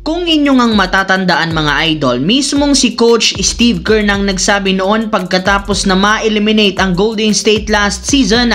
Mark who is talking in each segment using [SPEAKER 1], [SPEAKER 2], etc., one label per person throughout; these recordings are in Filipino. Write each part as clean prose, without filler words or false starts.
[SPEAKER 1] Kung inyong ang matatandaan mga idol, mismong si Coach Steve Kerr nang nagsabi noon pagkatapos na ma-eliminate ang Golden State last season,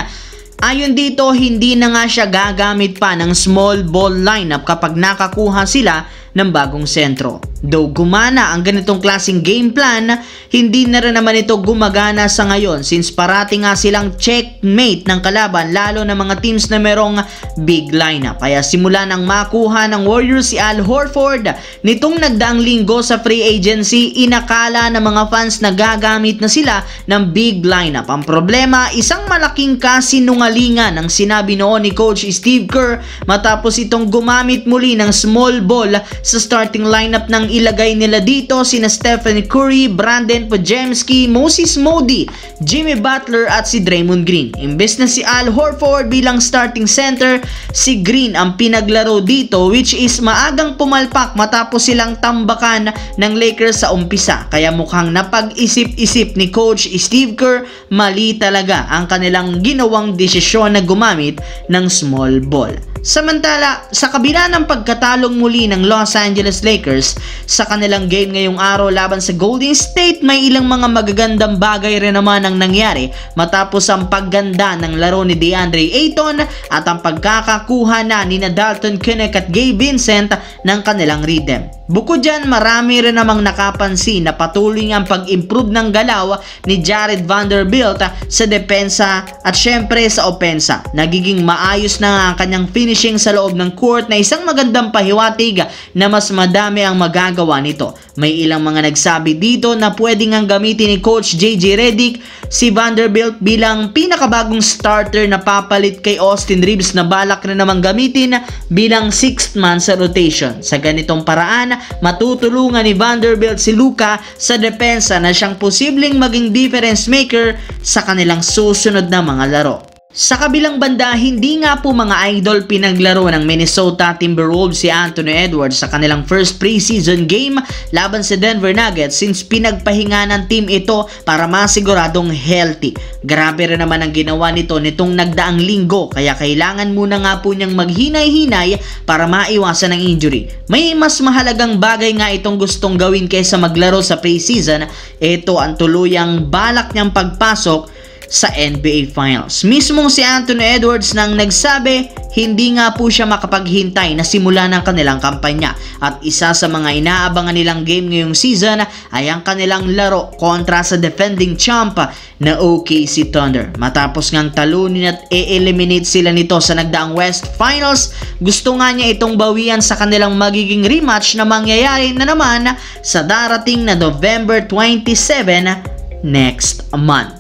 [SPEAKER 1] ayon dito hindi na nga siya gagamit pa ng small ball lineup kapag nakakuha sila ng bagong sentro. Though gumana ang ganitong klaseng game plan, hindi na rin naman ito gumagana sa ngayon since parati nga silang checkmate ng kalaban lalo na mga teams na merong big lineup. Kaya simula nang makuha ng Warriors si Al Horford nitong nagdaang linggo sa free agency, inakala ng mga fans na gagamit na sila ng big lineup. Ang problema, isang malaking kasinungalingan ang sinabi noon ni Coach Steve Kerr matapos itong gumamit muli ng small ball sa starting lineup ng ilagay nila dito sina Stephen Curry, Brandon Podziemski, Moses Moody, Jimmy Butler at si Draymond Green. Imbes na si Al Horford bilang starting center, si Green ang pinaglaro dito, which is maagang pumalpak matapos silang tambakan ng Lakers sa umpisa. Kaya mukhang napag-isip-isip ni Coach Steve Kerr, mali talaga ang kanilang ginawang desisyon na gumamit ng small ball. Samantala, sa kabila ng pagkatalong muli ng Los Angeles Lakers sa kanilang game ngayong araw laban sa Golden State, may ilang mga magagandang bagay rin naman ang nangyari matapos ang pagganda ng laro ni DeAndre Ayton at ang pagkakakuha na ni Dalton Keunig at Gabe Vincent ng kanilang rhythm. Bukod dyan, marami rin namang nakapansin na patuloy ang pag-improve ng galaw ni Jared Vanderbilt sa depensa at syempre sa opensa. Nagiging maayos na nga ang kanyang finishing sa loob ng court na isang magandang pahiwatig na mas madami ang magagawa nito. May ilang mga nagsabi dito na pwede ngang gamitin ni Coach JJ Redick si Vanderbilt bilang pinakabagong starter na papalit kay Austin Reeves na balak na namang gamitin bilang 6th man sa rotation. Sa ganitong paraan, matutulungan ni Vanderbilt si Luka sa depensa na siyang posibleng maging difference maker sa kanilang susunod na mga laro. Sa kabilang banda, hindi nga po mga idol pinaglaro ng Minnesota Timberwolves si Anthony Edwards sa kanilang first preseason game laban sa Denver Nuggets since pinagpahinga ng team ito para masiguradong healthy. Grabe rin naman ang ginawa nitong nagdaang linggo, kaya kailangan muna nga po niyang maghinay-hinay para maiwasan ang injury. May mas mahalagang bagay nga itong gustong gawin kaysa maglaro sa preseason. Ito ang tuluyang balak niyang pagpasok sa NBA Finals. Mismong si Anthony Edwards nang nagsabi hindi nga po siya makapaghintay na simula ng kanilang kampanya at isa sa mga inaabangan nilang game ngayong season ay ang kanilang laro kontra sa defending champ na OKC Thunder. Matapos ngang talunin at e-eliminate sila nito sa nagdaang West Finals, gusto nga niya itong bawian sa kanilang magiging rematch na mangyayari na naman sa darating na November 27 next month.